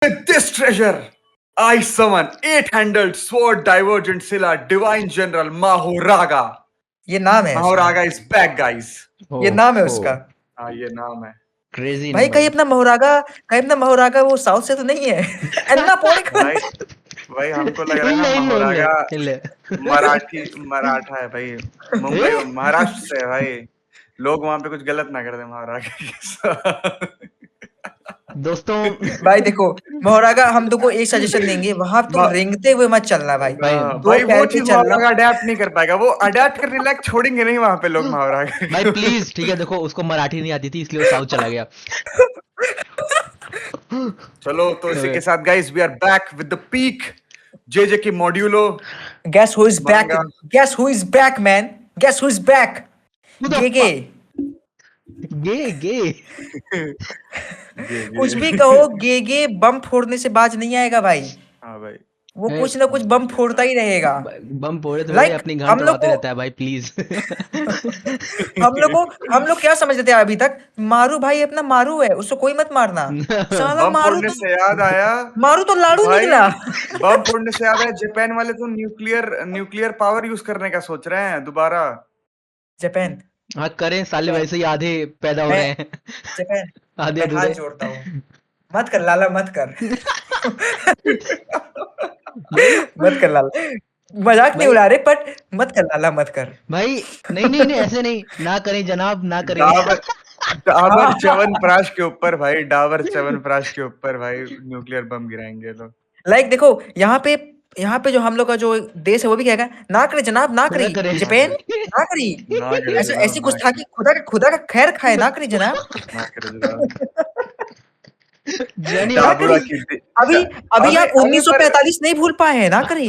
With this treasure, I summon eight-handled sword divergent Scylla divine general Mahoraga. ये नाम है उसका। Mahoraga is back, guys. ये नाम है उसका। हाँ, ये नाम है। क्रेजी भाई कहीं अपना मोहरागा वो साउथ से तो नहीं है? अन्ना पौड़ी भाई हमको लग रहा है ना मोहरागा मराठा है भाई, मुंबई महाराष्ट्र से है भाई। लोग वहां पे कुछ गलत ना कर दे मोहरागा के साथ। दोस्तों भाई देखो मोहरागा हम तुमको एक सजेशन देंगे, वहां तुम रेंगते हुए मत चलना भाई। भाई वो चीज मोहरागा अडेप्ट नहीं कर पाएगा, वो अडेप्ट करने लायक छोड़ेंगे नहीं वहां पे लोग मोहरागा। भाई प्लीज ठीक है, देखो उसको मराठी नहीं आती थी इसलिए वो साउथ चला गया। चलो तो इसी के साथ guys we are back with the peak JJ की मॉड्यूलो। Guess who is back? Guess who is back, man? Guess who is back? गे कुछ भी कहो, गे बम फोड़ने से बाज नहीं आएगा भाई। हाँ भाई वो कुछ ना कुछ बम फोड़ता ही रहेगा। बम फोड़े तो Like, अपनी हम घंट लोग उड़ाते को- रहता है भाई प्लीज। हम लोग क्या समझते थे अभी तक? मारू भाई अपना मारू है, उसको कोई मत मारना। साला बम मारू फोड़ने तो से याद आया, मारू तो लाड़ू भाई, निकला। बम फोड़ने से याद आया, जापान वाले तो न्यूक्लियर पावर यूज करने का सोच रहे हैं दोबारा। जापान हाँ करें साले, वैसे ही आधे पैदा हो रहे हैं, जापान आधे मैं हाथ अधूरे। जोड़ता हूँ, मत कर लाला, मत कर। मत कर लाला, मजाक नहीं उड़ा रहे, बट मत कर लाला, मत कर भाई नहीं ऐसे नहीं, ना करें जनाब, ना करें। डाबर च्यवनप्राश के ऊपर भाई, डाबर च्यवनप्राश के ऊपर भाई न्यूक्लियर बम गिराएंगे लोग। लाइक देखो यहाँ पे जो हम लोग का जो देश है वो भी कहेगा ना करे जनाब, ना करी करे। जापान, ना करी ऐसा ऐसी गुस्ताखी खुदा का खैर खाए, ना करी जनाब, ना करे जनाब। जनी डाबुरा की अभी आप 1945 नहीं भूल पाए हैं, ना करी।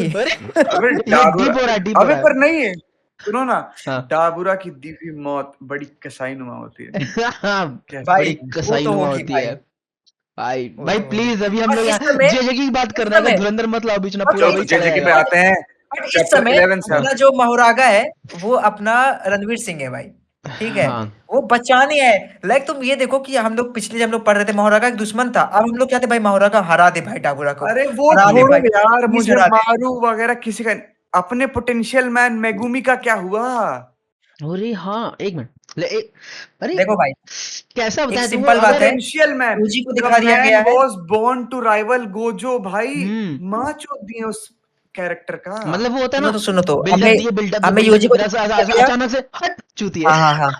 अबे पर नहीं है, सुनो ना, हाँ। डाबुरा की दी हुई मौत बड़ी कसाईनुमा होती है। बड़ी कसाईनुमा होती है भाई प्लीज। अभी हम लोग जे की बात कर रहे हैं, धुरंधर मत लाओ बीच में, पूरा वही चला जे पे आते हैं। इस समय अपना जो मोहरागा है वो अपना रणवीर सिंह है भाई, ठीक है। हाँ। वो बच्चा नहीं है। लाइक तुम ये देखो कि हम लोग पिछले जब लोग पढ़ रहे थे मोहरागा एक दुश्मन था, अब हम लोग कहते भाई मोहरागा हरा दे भाई डाबुरा को। अरे वो छोड़ो यार, मुझे मारू वगैरह किसी का, अपने पोटेंशियल मैन मेगुमी का क्या हुआ? अरे हाँ एक मिनट, अरे देखो भाई कैसा बताया, सिंपल बात है, पोटेंशियल मैन यूजी को दिखा दिया गया है, was born to rival Gojo भाई। मां चोद दिए उस कैरेक्टर का, मतलब वो होता है ना, सुनो तो बिल्डअप हमें यूजी को अचानक से हट चूती है। हाँ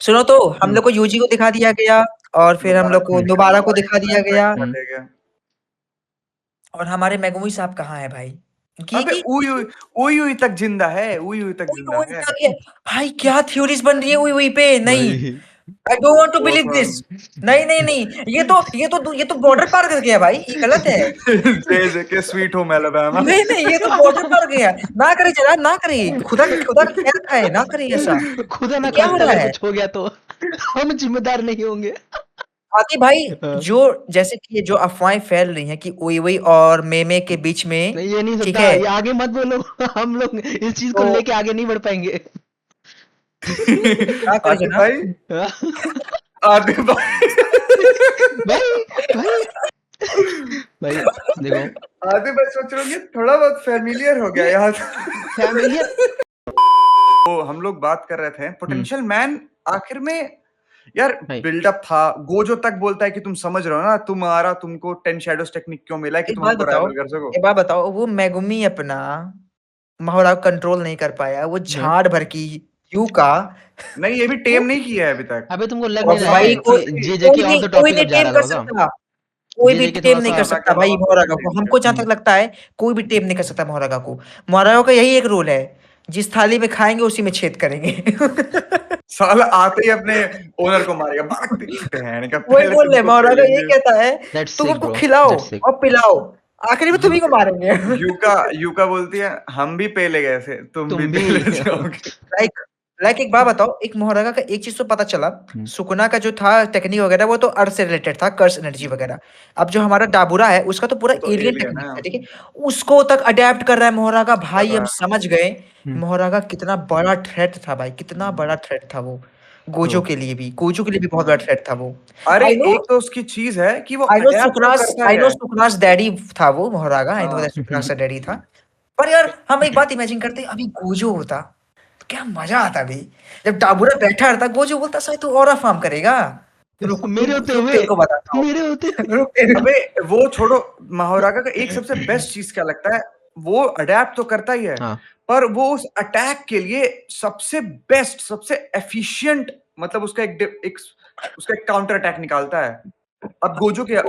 सुनो तो हम लोग को यूजी को दिखा दिया गया, और फिर हम लोग को दोबारा को दिखा दिया गया, और हमारे मेगुमी साहब कहाँ है भाई? अबे उई तक जिंदा है, उई तक जिंदा है भाई। क्या थ्योरीज बन रही है उई पे? नहीं, I don't want to believe this। नहीं, ये तो बॉर्डर पार कर गया भाई, ये गलत है। के स्वीट होम अलabama। नहीं, ये तो बॉर्डर पार गया। ना करे जनाब, ना करे, खुदा का खैर खाए, ना करे ऐसा। खुदा ना क्या हो रहा है? कुछ हो गया तो हम जिम्मेदार नहीं होंगे। बाकी भाई जो जैसे कि ये जो अफवाहें फैल रही हैं कि उई और मेमे के बीच में, नहीं ये नहीं ठीक सकता, है, ये आगे मत बोलो, हम लोग इस चीज को लेके आगे नहीं बढ़ पाएंगे। आदित्य भाई भाई देखो, आदित्य भाई सोच रहे होंगे थोड़ा बहुत फैमिलियर हो गया यार। फैमिलियर तो हम लोग बात कर रहे थे पोटेंशियल मैन, आखिर में यार बिल्डअप था, गोजो तक बोलता है कि तुम समझ रहे हो ना, तुमको 10 शैडोज टेक्निक क्यों मिला है कि तुम हमको राइवल कर सको। एक बात बताओ, वो मेगुमी अपना मोहरा कंट्रोल नहीं कर पाया, वो झाड़ भर की यू का नहीं, ये भी टेम नहीं किया है अभी तक। अबे तुमको लग नहीं रहा है कि जे की ऑफ द टॉपिक अब जा रहा होगा? कोई भी टेम नहीं कर सकता भाई मोहरागा को। हमको जहां तक लगता है कोई भी टेम नहीं कर सकता मोहरागा को। मोहरागा का यही एक रूल है, जिस थाली में खाएंगे उसी में छेद करेंगे। साला आते ही अपने ओनर को मारेगा, बहन का। वही बोल रहे, मोहरागा यही कहता है तुम हमको खिलाओ और पिलाओ, आखिरी में तुम्ही को मारेंगे। यूका बोलती है हम भी पहले गए थे, तुम भी पहले जाओगे। लाइक एक बात बताओ, एक मोहरागा का एक चीज तो पता चला, सुकुना का जो था टेक्निक वगैरह वो तो अर्थ से रिलेटेड था, कर्स एनर्जी वगैरह। अब जो हमारा डाबुरा है उसका तो पूरा एलियन टेक्निक है, ठीक है, उसको तक अडेप्ट कर रहा है मोहरागा। भाई हम समझ गए मोहरागा कितना बड़ा थ्रेट था भाई, कितना बड़ा थ्रेट था वो। गोजो के लिए भी बहुत बड़ा थ्रेट था वो। अरे आई नो एक तो उसकी चीज है कि वो आई नो अडेप्ट तो करता है। सुकनास डैडी था वो मोहरागा, आई नो हाँ दैट सुकनास का डैडी था। पर यार हम एक बात इमेजिन करते हैं, अभी गोजो होता तो क्या मजा आता अभी। जब डाबूरा बैठा रहता, गोजो बोलता शायद तू ऑरा फार्म करेगा। रुक मेरे रुक होते रुक हुए तेरे को बताता हूँ। मेरे होते रुक तेरे अबे वो छोड़ो, महावरागा का एक सबसे बेस्ट चीज क्या लगता है, वो अडेप्ट तो करता ही है, हाँ पर वो उस अटैक के लिए सबसे बेस्ट, सबसे एफिशिएंट, मतलब उसका एक काउंटर अटैक निकालता है। अब गोजो के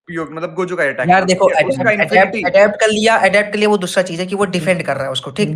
मतलब गोजो का अटैक यार देखो, उसका इन्फिनिटी। अडेप्ट कर लिया वो दूसरा चीज है कि वो डिफेंड कर रहा है उसको, ठीक।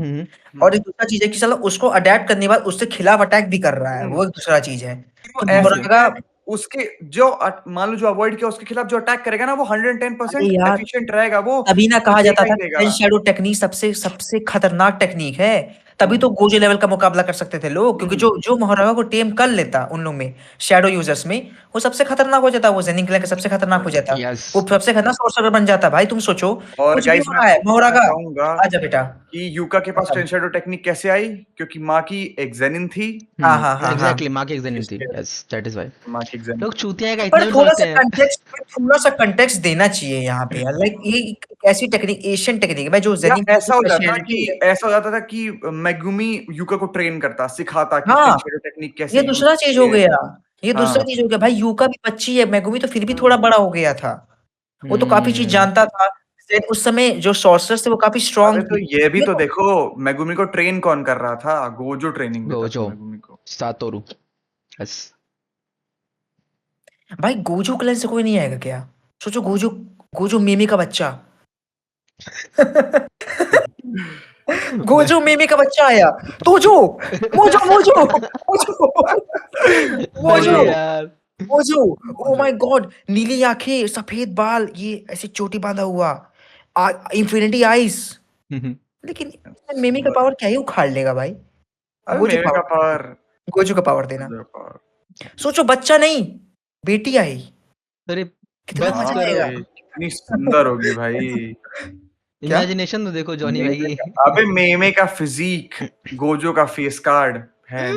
और एक दूसरा चीज है कि चलो उसको अडेप्ट करने के बाद उससे खिलाफ अटैक भी कर रहा है, वो एक दूसरा चीज है। तो ऐसे मोहरागा, उसके जो मान लो जो अवॉइड किया उसके खिलाफ जो अटैक करेगा ना, वो 110% अरे यार एफिशिएंट रहेगा, वो तभी ना कहा जाता देगा ही था देगा। कि शैडो टेक्निक सबसे सबसे खतरनाक टेक्निक है। तभी तो गोजो लेवल का मुकाबला कर सकते थे लोग, क्योंकि जो जो मोहरागा को टेम कर लेता उन लोग में, शैडो यूजर्स में, वो सबसे खतरनाक हो जाता, वो जेनिंग क्लैन का सबसे खतरनाक हो जाता, यस वो सबसे खतरनाक सोर्सर बन जाता। भाई तुम सोचो, और कुछ भी गाइस हो मैं रहा है, आपको बताना मोहरागा चाहूंगा आजा बेटा। कि यूका के पास बता। टेन शैडो टेक्निक कैसे आई, क्योंकि माँ की एक जेनिन थी। हाँ हाँ हाँ हाँ। एग्जैक्टली माँ की एग्जाम थी, इसलिए यस दैट इज व्हाई माँ की एक जेनिन। लोग चूतिया का पर इतना भी समझते हैं। थोड़ा सा कंटेक्स्ट देना चाहिए यहाँ पे यार। लाइक ये एक ऐसी टेक्निक, एशियन टेक्निक है जो या जेनिंग की स्पेशलिटी है। ऐसा हो जाता था कि मेगुमी यूका को ट्रेन करता, सिखाता कि टेन हाँ, शैडो टेक्निक ये कैसे यूज दूसरा चीज हो होती है। गया। ये दूसरा हाँ चीज हो गया भाई, यूका भी बच्ची है, मेगुमी तो फिर भी थोड़ा बड़ा हो गया था। वो तो काफी चीज जानता था। Zen उस समय जो सॉर्सर्स थे वो काफी अबे स्ट्रांग तो थे। ये भी ये तो तो देखो, मेगुमी को ट्रेन कौन कर रहा था, गोजो ट्रेनिंग देता था गोजो मेगुमी को। सातोरु यस भाई गोजो क्लैन से कोई नहीं आएगा क्या? सोचो, गोजो गोजो मीमी का बच्चा। गोजो मीमी का बच्चा आया। तोजो, मोजो मोजो मोजो अरे मोजो यार मोजो। ओ माय गॉड, नीली आंखें, सफेद बाल, ये ऐसे चोटी बांधा हुआ, इंफिनिटी आइज। लेकिन मीमी का पावर क्या ही उखाड़ लेगा भाई। अबे गोजो मेमे का पावर, पावर, गोजो का पावर देना। गोजो का पावर। सोचो, बच्चा नहीं, बेटी आई, अरे कितना बस मजा करो आएगा। भाई कितनी सुंदर होगी भाई। क्या? इमेजिनेशन तो देखो जॉनी भाई की अबे मेमे का फिजिक, गोजो का फेस कार्ड है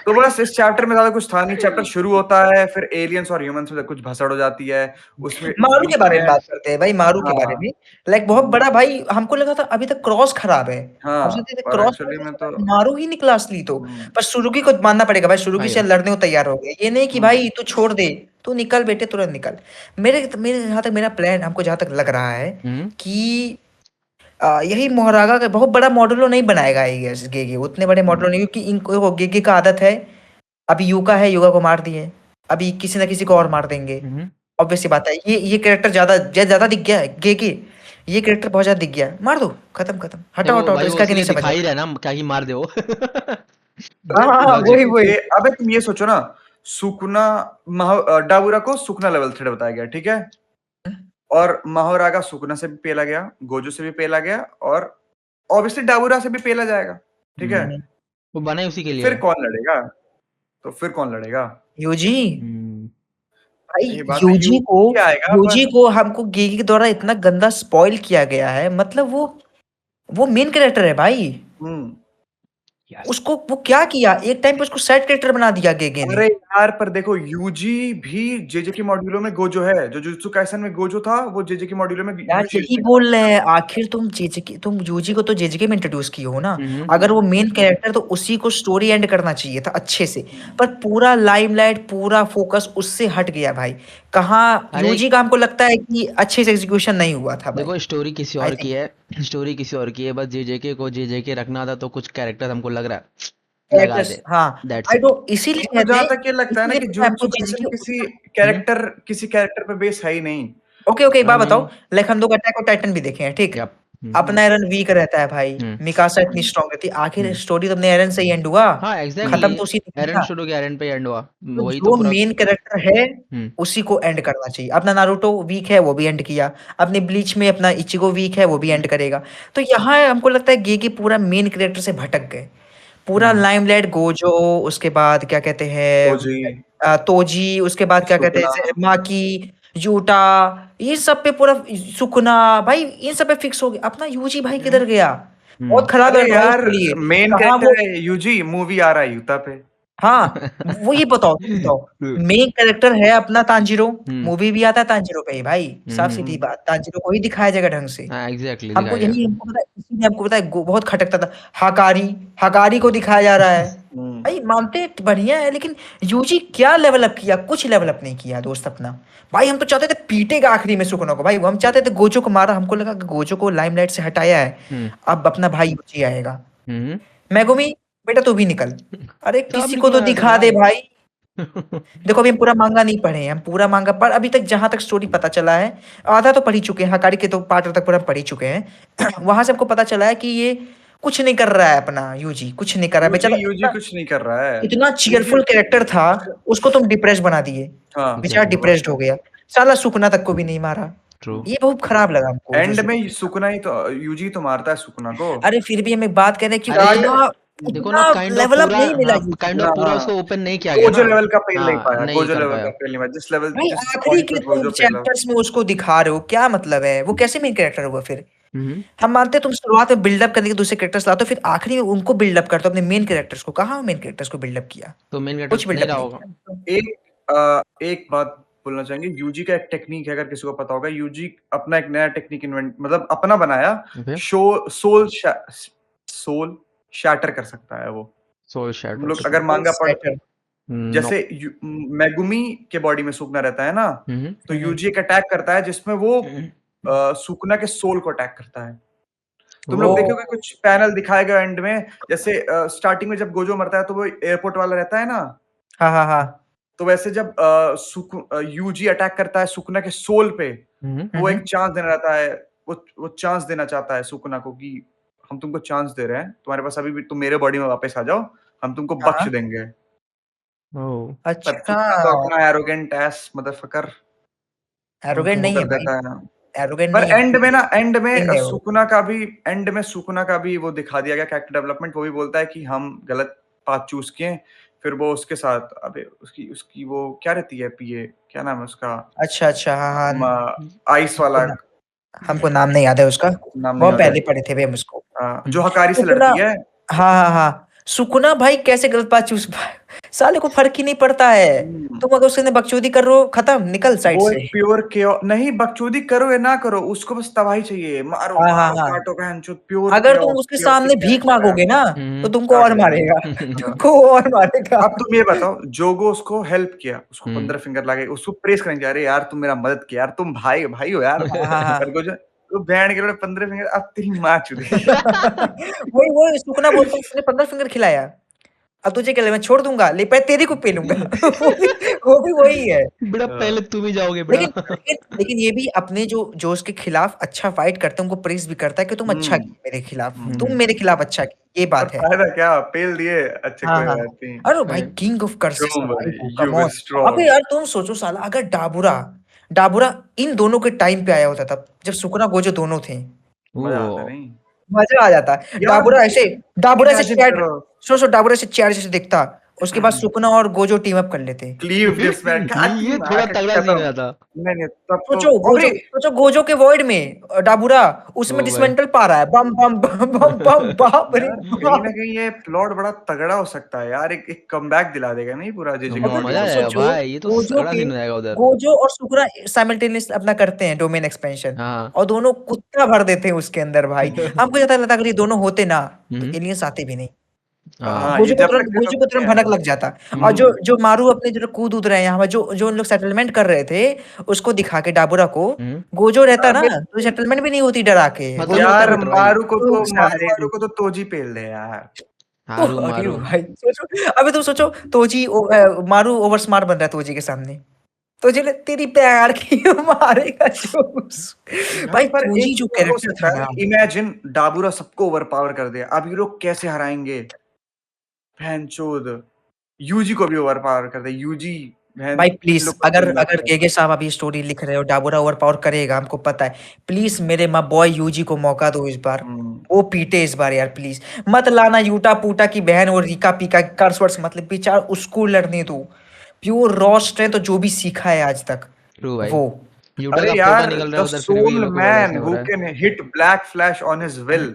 तो बस इस चैप्टर में ज्यादा कुछ था नहीं। चैप्टर शुरू होता है, फिर एलियंस और ह्यूमंस में कुछ भसड़ हो जाती है उसमें मारू के बीच बारे में में। बात करते हैं भाई, मारू के बारे हाँ में। लाइक बहुत बड़ा भाई, हमको लगा था अभी तक क्रॉस खराब है। हम हाँ, सोचते थे पर क्रॉस एक्चुअली में तो मारू ही निकला असली तो। हम्म, पर सुरुगी को मानना पड़ेगा भाई, सुरुगी हाँ से यार लड़ने को तैयार हो गए। ये नहीं कि भाई तू छोड़ दे, तू निकल बेटे, तुरंत निकल। मेरे मेरे जहाँ तक मेरा प्लान, हमको जहाँ तक लग रहा है कि यही मोहरागा का बहुत बड़ा मॉडलो नहीं बनाएगा आई गेस। गेगे उतने बड़े मॉडलो नहीं, क्योंकि इनको गेगे का आदत है। अभी यूका है, यूका को मार दिए, अभी किसी ना किसी को और मार देंगे। ऑब्वियस सी बात है, ये कैरेक्टर ज्यादा ज्यादा दिख गया है गेगे। ये कैरेक्टर बहुत ज्यादा दिख गया है, मार दो, खत्म खत्म, हटाओ देखो हटाओ हटाओ, भाई वो इसका कि नहीं इसलिए समझ दिखा में। ही रहा है ना क्या ही मार दे वो हाँ हाँ हाँ, वही लॉजिक वही। अबे तुम ये सोचो ना, सुकुना डाबुरा को सुकुना लेवल थ्रेड बताया गया, ठीक है, और महारागा सुकुना से भी पेला गया, गोजो से भी पेला गया, और ऑब्वियसली डाबुरा से भी पेला जाएगा, ठीक है। वो बना ही उसी के लिए फिर है कौन लड़ेगा, तो फिर कौन लड़ेगा? यूजी, भाई ये बात है, यूजी को, यूजी आएगा यूजी पर को हमको गेगी के द्वारा इतना गंदा स्पॉइल किया गया है। मतलब वो मेन कैरेक्टर है भाई। हम्म। उसको वो क्या किया, एक टाइम पे उसको साइड कैरेक्टर बना दिया गेगे ने। अरे यार पर देखो, यूजी भी जेजे के मॉड्यूलो में गोजो है, जो जुजुत्सु काइसन में गोजो था वो जेजे के मॉड्यूलो में यार यूजी यही है। बोल रहे हैं, आखिर तुम यूजी को तो जेजेके में इंट्रोड्यूस किए हो ना। अगर वो मेन कैरेक्टर, तो उसी को स्टोरी एंड करना चाहिए था अच्छे से। पर पूरा लाइमलाइट, पूरा फोकस उससे हट गया भाई। कहाँ अरे यूजी का हमको लगता है कि अच्छे से एग्जीक्यूशन नहीं हुआ था भाई। देखो स्टोरी किसी आई और की थिंक है स्टोरी किसी और की है, बस जेजेके को जेजेके रखना था तो कुछ कैरेक्टर हमको लग रहा है लगा कैरेक्टर्स, दे हाँ। दैट्स आई इट डोंट, इसीलिए तो कहते जहां हैं, तक ये लगता है ना इसीलिए कि पता है हमको जुजुत्सु काइसन किसी कैरेक्टर पे बेस है ही नहीं। ओके ओके, एक बात बताओ। नहीं लाइक हम लोग अटैक ऑन टाइटन भी देखे हैं, ठीक। यप अपना एरन वीक रहता है भाई, मिकासा इतनी स्ट्रांग रहती है, आखिर स्टोरी तो अपने एरन से ही एंड हुआ। हाँ एग्जैक्टली खत्म तो उसी ने एरन किया। शुरू के एरन पे एंड हुआ तो वही तो जो पूरा मेन कैरेक्टर है उसी को एंड करना चाहिए। अपना नारुतो वीक है, वो भी एंड किया। अपने ब्लीच में अपना इचिगो वीक है, वो भी एंड करेगा। तो यहाँ हमको लगता है गेगे पूरा मेन कैरेक्टर से भटक गए। पूरा लाइमलाइट गोजो, उसके बाद क्या कहते हैं ओजी, तोजी, उसके बाद क्या कहते सुकुना, हैं माकी, यूटा, इन सब पे पूरा सुकुना भाई, इन सब पे फिक्स हो गया। अपना यूजी भाई किधर गया? बहुत खराब अरे एंड भाई यार उसके लिए। मेन कहाँ वो कैरेक्टर है यूजी, मूवी आ रहा है यूता पे। हाँ, वो ये बताओ मेन कैरेक्टर है अपना तांजीरो, मूवी भी आता है तांजीरो पे ही भाई, साफ सीधी बात, तांजीरो को ही दिखाया जाएगा ढंग से। एग्जैक्टली हमको दिखाया यही हमको पता है, इसीलिए हमको पता है बहुत खटकता था। हकारी हकारी को दिखाया जा रहा है भाई, मानते हैं बढ़िया है, लेकिन यूजी क्या लेवल अप किया, कुछ लेवल अप नहीं किया दोस्त अपना। भाई हम तो चाहते थे पीटेगा आखिरी में सुकुना को, भाई हम चाहते थे गोजो को मारा, हमको लगा कि गोजो को लाइमलाइट से हटाया है, अब अपना भाई यूजी आएगा। मेगुमी बेटा तू भी निकल, अरे सब किसी को निकल तो आया था दिखा दे भाई। भाई। देखो अभी हम पूरा मांगा नहीं पढ़े हैं, हम पूरा मांगा पर अभी तक जहां तक स्टोरी पता चला है, आधा तो पढ़ ही चुके हैं, हकारी के तो पार्ट तक पूरा पढ़ ही चुके हैं। वहां से हमको पता चला है कि ये कुछ नहीं कर रहा है, अपना यूजी कुछ नहीं कर रहा है बेचारा, यूजी कुछ नहीं कर रहा है। इतना चीयरफुल कैरेक्टर था, उसको तुम डिप्रेस बना दिए, हाँ बेचारा डिप्रेस्ड हो गया, साला सुकना तक को भी नहीं मारा। ये बहुत खराब लगा हमको एंड में सुकुना ही तो, यूजी तो मारता है सुकुना को। अरे फिर भी हम एक बात कह रहे हैं कि देखो ना, काइंड ऑफ लेवल अप पूरा नहीं मिला काइंड ऑफ पूरा उसको ओपन नहीं किया गया गोजो ना, लेवल का पेल नहीं पाया, नहीं गोजो कर लेवल पाया का पेल नहीं पाया, जिस लेवल भाई जिस आखिरी पॉइंट के पे तुम गोजो पेला। चैप्टर्स में उसको दिखा रहे हो, क्या मतलब है, वो कैसे मेन कैरेक्टर हुआ फिर? हम्म। हम मानते हैं तुम शुरुआत में बिल्डअप करने के दूसरे कैरेक्टर्स लाते हो, फिर आखिरी में उनको बिल्डअप करते हो अपने मेन कैरेक्टर्स को, कहाँ मेन कैरेक्टर्स को बिल्डअप किया? तो मेन कुछ कैरेक्टर नहीं बिल्डअप रहा नहीं होगा। किया। एक बात बोलना चाहेंगे, यूजी का एक टेक्निक है, अगर किसी को पता होगा, यूजी अपना एक नया टेक्निक इन्वेंट, मतलब अपना बनाया, सोल शैटर कर सकता है वो। सोल शैटर हम लोग अगर मांगा पढ़, जैसे मेगुमी के बॉडी में सुकना रहता है ना, तो यूजी एक अटैक करता है जिसमें वो सुकना के सोल को अटैक करता है। तुम लोग देखोगे कुछ पैनल दिखाए गए एंड में, जैसे स्टार्टिंग में जब गोजो मरता है तो वो एयरपोर्ट वाला रहता है ना, हाँ तो वैसे जब यूजी अटैक करता है सुकुना के सोल पे, वो एक चांस देना रहता है, वो चांस देना चाहता है सुकुना को कि हम तुमको चांस दे रहे हैं, तुम्हारे पास अभी भी, तुम मेरे बॉडी में वापस आ जाओ, हम तुमको बख्श देंगे। पर सुकुना तो अपना एरोगेंट एस मदरफकर एरोगेंट नहीं है देता है। एरोगेंट पर नहीं है, एंड में किंग है वो। सुकुना का भी वो दिखा दिया गया कैरेक्टर डेवलपमेंट, वो भी बोलता है कि हम गलत पाथ चूज किए, फिर वो उसके साथ, अबे उसकी उसकी वो क्या रहती है, पीए क्या नाम है उसका, अच्छा हाँ आइस वाला, हमको नाम नहीं याद है उसका, नाम नहीं बहुत याद है, पहले पढ़े थे हम उसको। जो हकारी से सुकुना, लड़ती है। हाँ सुकुना भाई कैसे गलत बात चूज, साले को फर्क ही नहीं पड़ता है, तुम अगर उसके अंदर बकचोदी कर रहे हो, खत्म, निकल साइड वो से। एक प्योर नहीं, बकचोदी करो या ना करो, उसको बस तबाही चाहिए, मारो हाँ काटो बहनचोद, प्योर अगर तुम उसके सामने भीख मांगोगे ना, तो तुमको और मारेगा, तुमको और मारेगा। अब तुम ये बताओ, जोगो उसको हेल्प किया, उसको 15 फिंगर लगे, उसको प्रेस करेंगे, अरे यार तुम मेरा मदद किया यार, तुम भाई भाई हो यार। तो बैंड के 15 फिंगर, अब तेरी माँ चुदी। वही सुकना बोलता है, उसने 15 फिंगर खिलाया, अब तुझे क्या, मैं छोड़ दूंगा, ले पहले तेरी को पेलूंगा। वो भी वही है बेटा, पहले तुम ही जाओगे बेटा। लेकिन ये भी अपने जो उसके खिलाफ अच्छा फाइट करते हैं, उनको प्रेस भी करता है कि तुम अच्छा किए मेरे खिलाफ, तुम मेरे खिलाफ अच्छा किए, ये बात है। फायदा क्या, पेल दिए, अच्छे कोई बात नहीं। अरे भाई किंग ऑफ कर्सेस भाई, कम ऑन। strong. अबे यार तुम सोचो साला, अगर डाबुरा इन दोनों के टाइम पे आया होता, तब जब सुकुना गोजो दोनों थे, मजा आता नहीं, मजा आ जाता। डाबुरा ऐसे imagine चैट, करो। सोचो डाबुरा ऐसे चैट जैसे दिखता, उसके बाद सुकुना और गोजो टीम अप कर लेते। ये थोड़ा तगड़ा सीन रहा था। नहीं तब तो सोचो गोजो के वॉइड में डाबुरा उसमें डिसमेंटल पा रहा है, बम बम बम बम बम, बाप रे कहीं ना कहीं ये प्लॉट बड़ा तगड़ा हो सकता है यार, एक कमबैक दिला देगा नहीं पूरा जेजेकी। मजा आएगा भाई, ये तो तगड़ा सीन हो जाएगा उधर। गोजो और सुकुना साइमल्टेनियस अपना करते हैं डोमेन एक्सपेंशन, और दोनों कुत्ता भर देते हैं उसके अंदर भाई। हमको ज्यादा लगता अगर ये दोनों होते ना, तो एलियंस आते भी नहीं। गोजो को तुरंत भनक लग जाता। और जो मारू अपने जो कूद उद रहे हैं यहाँ, जो उन लोग सेटलमेंट कर रहे थे, उसको दिखा के डाबुरा को, गोजो रहता ना तो सेटलमेंट भी नहीं होती डरा के। यार मारू को तो तोजी पेल दे यार। मारू भाई सोचो, अबे तुम सोचो, तोजी मारू ओवर स्मार्ट बन रहा है तोजी के सामने, तोजी ने तेरी प्यार की मारेगा भाई। पर तोजी जो कैरेक्टर था ना, इमेजिन डाबुरा सबको ओवरपावर कर दे, अब ये लोग कैसे हराएंगे, भैंचोद, यूजी को भी ओवरपावर कर दे, यूजी भाई प्लीज, अगर केके साहब अभी स्टोरी लिख रहे हो, डाबुरा ओवरपावर करेगा, हमको पता है, प्लीज मेरे माँ बॉय यूजी को मौका दो इस बार, वो पीटे इस बार यार प्लीज, मत लाना यूटा पूटा की बहन और रीका पीका कर्सवर्ड्स, मतलब बेचारा उसको लड़ने दो, प्योर रॉ स्ट्रेंथ, तो जो भी सीखा है आज तक वो। अरे यार, the soul man who can hit Black Flash on his will,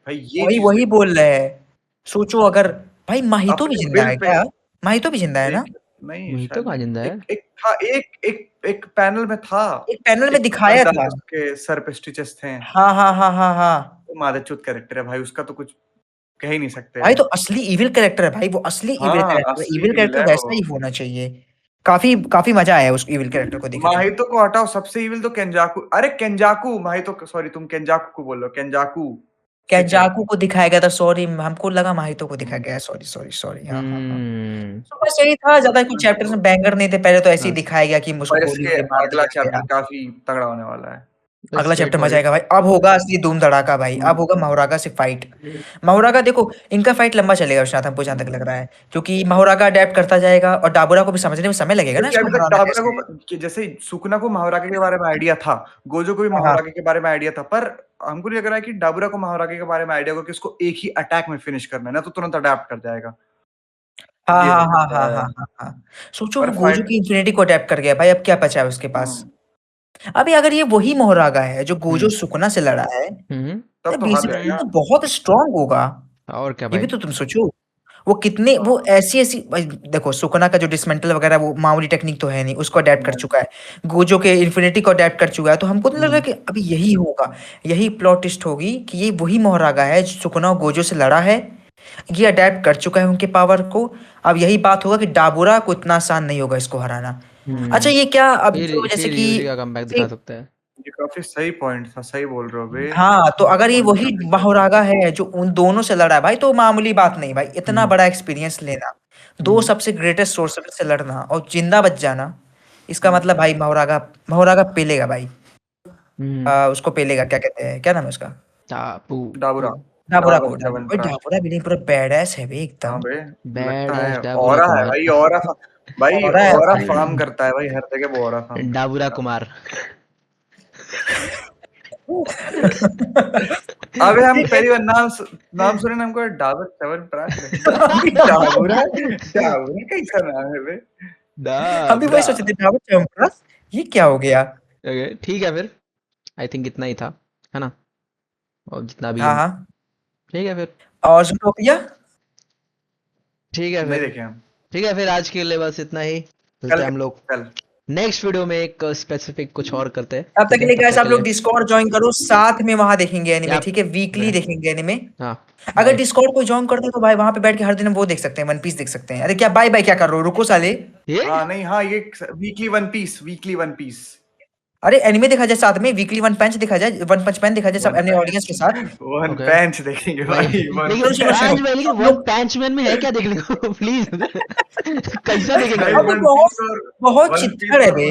भाई ये वही चीज वही देखो। बोल रहे हैं। सोचो अगर भाई माहितो भी अपने जिंदा बिल है पे क्या? माहितो भी जिंदा है ना? एक नहीं वही तो शायद कहाँ नहीं, जिंदा है? एक एक था, एक पैनल में था, एक पैनल में एक दिखाया बंदा था। उसके सर पे स्टिचेस थे। हाँ हाँ हाँ हाँ हाँ। वो मादरचोद कैरेक्टर है भाई, उसका तो कुछ कह ही नहीं सकते। भाई तो असली इविल कैरेक्टर है भाई, वो असली इविल हाँ कैरेक्टर है। असली इविल इविल कैरेक्टर है वैसा वो। ही होना चाहिए। काफी काफी मजा आया उस इविल कैरेक्टर को देखे थे। माहितो को हटाओ, सबसे इविल तो केंजाकू, अरे केंजाकू, माहितो सॉरी तुम केंजाकू को बोल रहे हो, केंजाकू सिख है। कैंजाकू को दिखाया गया था, सॉरी हमको लगा माहितो को दिखाया गया है, सॉरी सॉरी सॉरी, हाँ हाँ हाँ। तो बस यही था, ज्यादा कुछ चैप्टर्स में बैंगर नहीं थे, पहले तो ऐसे ही हाँ, दिखाया गया कि उसको पर गोली इसके वोली मार अगला दिया चैप्टर गया। काफी तगड़ा होने वाला है। अगला वेट चैप्टर फॉर मजा इट। आएगा भाई, अब होगा असली धूम धड़ाका भाई, अब होगा महोरागा से फाइट। महोरागा देखो, इनका फाइट लंबा चलेगा विश्वनाथ, हमको जहां तक लग रहा है, क्योंकि महोरागा अडेप्ट करता जाएगा और डाबुरा को भी समझने में समय लगेगा ना क्योंकि इसको अभी तक हराना डाबरा कैसे है। को जैसे सुकुना को महावराके के बारे में आइडिया था, गोजो को भी हाँ हाँ महावराके के बारे में आइडिया था, पर हमको नहीं लग रहा है कि डाबरा को महावराके के बारे में आइडिया होगा कि उसको एक ही अटैक में फिनिश करना है, ना तो तुरंत अडेप्ट कर जाएगा। हाँ ये हाँ हो हाँ सकता हाँ है। हाँ हाँ हाँ। सोचो पर वो गोजो फाइट की इन्फिनिटी को अडेप्ट कर गया भाई, अब क्या बचा है उसके पास? हम्म, अभी अगर ये वही मोहरागा है जो गोजो हम्म सुकुना से लड़ा है, तब तो तो हार बेसिकली जाएगा। तो बहुत स्ट्रांग होगा। और क्या ये भी भाई? तो तुम सोचो, वो कितने वो ऐसी ऐसी भाई, देखो सुकुना का जो डिसमेंटल वगैरह वो मामूली टेक्निक तो है नहीं, उसको अडेप्ट कर नहीं, चुका है। गोजो के इन्फिनिटी को अडेप्ट कर चुका है, तो हमको नहीं लग रहा हम्म कि अभी यही होगा। यही प्लॉट ट्विस्ट होगी कि ये वही मोहरागा है जो सुकुना और गोजो से लड़ा है, ये अडेप्ट कर चुका है उनके पावर को। अब यही बात होगा कि डाबुरा को इतना आसान नहीं होगा इसको हराना। अच्छा हम्म ये क्या, अब जो जैसे फिर कि यूजी का कमबैक दिखा सकता है। ये काफी सही पॉइंट था, सही बोल रहे हो बे। हाँ, तो अगर ये पॉइंट वही काफी सही था। बहुरागा है जो उन दोनों से लड़ा है भाई, तो मामूली बात नहीं भाई, इतना हम्म बड़ा एक्सपीरियंस लेना, दो हम्म सबसे ग्रेटेस्ट सोर्सर से लड़ना और जिंदा बच जाना, इसका हम्म, मतलब भाई बहुरागा बहुरागा पेलेगा भाई। हम्म उसको पेलेगा, क्या कहते हैं, क्या नाम है उसका? टापू डाबरा, ढाबुरा को, डाबर भाई च्यवनप्राश। ढाबुरा भी नहीं, पूरा बैडएस है भाई हाँ एकदम। बे, बैड लगता है एस डाबुरा ऑरा है कुमार। भाई, ऑरा भाई और है ऑरा भाई। फार्म करता है भाई, हर जगह वो ऑरा फार्म डाबुरा करता कुमार। है। अबे हम पहली बार नाम सुने ना, हमको डाबर च्यवनप्राश लगा। डाबुरा, डाबुरा कैसा नाम है बे। हम भी वही डाबरा। सोचे थे, ढाबुरा च्यवनप्राश, ये क्या हो गया? ओके ठीक है फिर, आई थिंक इतना ही था, है ना? और जितना भी हाँ हम, हाँ। ठीक है फिर, और ज़ूटोपिया? ठीक है नहीं फिर, देखे हम। ठीक है फिर आज के लिए बस इतना ही। कल मिलते हैं हम लोग कल नेक्स्ट वीडियो में, एक स्पेसिफिक कुछ और करते हैं, तब तक ठीक के है? लिए तब गाइस तक आप के लोग लिए डिस्कॉर्ड ज्वाइन करो, साथ में वहां देखेंगे एनिमे, या ठीक है, वीकली देखेंगे एनिमे। हाँ अगर बाय। डिस्कॉर्ड को ज्वाइन करते हो तो भाई वहां पे बैठ के हर दिन हम वो देख सकते हैं, वन पीस देख सकते हैं। अरे क्या बाय बाय क्या कर रहे हो, रुको साले। ये हाँ नहीं, हाँ ये weekly one piece, weekly one piece, अरे एनिमे देखा जाए साथ में, वीकली वन पंच देखा जाए, वन पंच मैन देखा जाए सब वन अन्य ऑडियंस के पैंच, साथ। वन ओके पैंच देखेंगे भाई। भाई, वन लेकिन सुनो सुनो सुनो, पांच भाई, लेकिन सब वन लोग, पैंच मैन में है क्या देखने को? प्लीज कैसा देखेंगे भाई भाई अबे वो? वन बहुत पीस और बहुत वन चित्थड़ पीस है और बे,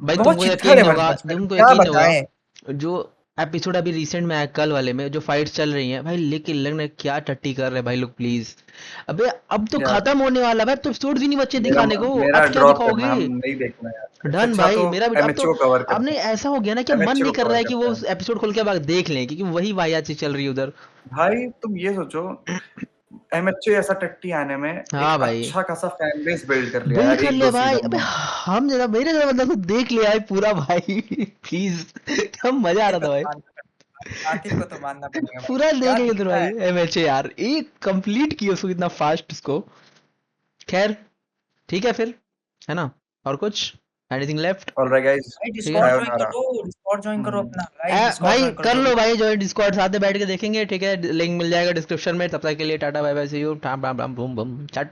भाई बहुत तुमको चित्थड़ यकीन है नहीं वन होगा, पंच मैन, तुमको क्या यकीन नहीं होगा, बताएं। जो एपिसोड अभी रिसेंट में आया कल वाले में, जो फाइट्स चल रही हैं भाई, लेकिन लगने क्या टट्टी कर रहे हैं भाई लोग, प्लीज। अबे अब तो यार, खत्म होने वाला है भाई, तो एपिसोड भी नहीं बचे मेरा दिखाने को, मेरा अब क्या ड्रॉप करना, दिखाओगे? हम नहीं देखना यार, इससे डन अच्छा भाई, तो मेरा भी अब तो, एमएचओ कवर अब करते नहीं हैं, ऐसा हो गया ना कि मन एमएचओ नहीं कर रहा कवर है कि करते वो हैं। एपिसोड खोल के अब देख लें, क्योंकि वही वाहियात चीज चल रही है उधर। भाई तुम ये सोचो, एमएचओ ऐसा टट्टी आने में एक हाँ भाई, अच्छा खासा फैन बेस बिल्ड कर लिया बिल्ड यार, कर एक लिया दो भाई। सीजन अबे में। हम जरा, मेरे जरा मतलब तो देख लिया है पूरा भाई। प्लीज, क्या मजा आ रहा था भाई, आतिफ को तो मानना पड़ेगा भाई, पूरा देख क्या लिया था दिखता भाई। है। एमएचए यार, एक कंप्लीट किया उसको इतना फास्ट उसको। खैर ठीक है फिर, है ना? और कुछ एनीथिंग लेफ्ट? ऑलराइट गाइस, भाई ठीक है डिस्कॉर्ड ज्वाइन सायोनारा। करो, डिस्कॉर्ड ज्वाइन करो हम्म, अपना गाइस, डिस्कॉर्ड भाई ज्वाइन करो कर जो लो भी। भाई, जो डिस्कॉर्ड साथ में बैठ के देखेंगे, ठीक है? लिंक मिल जाएगा डिस्क्रिप्शन में। तब तक के लिए tata bye bye, see you, टाम बाम बाम बूम बूम चट।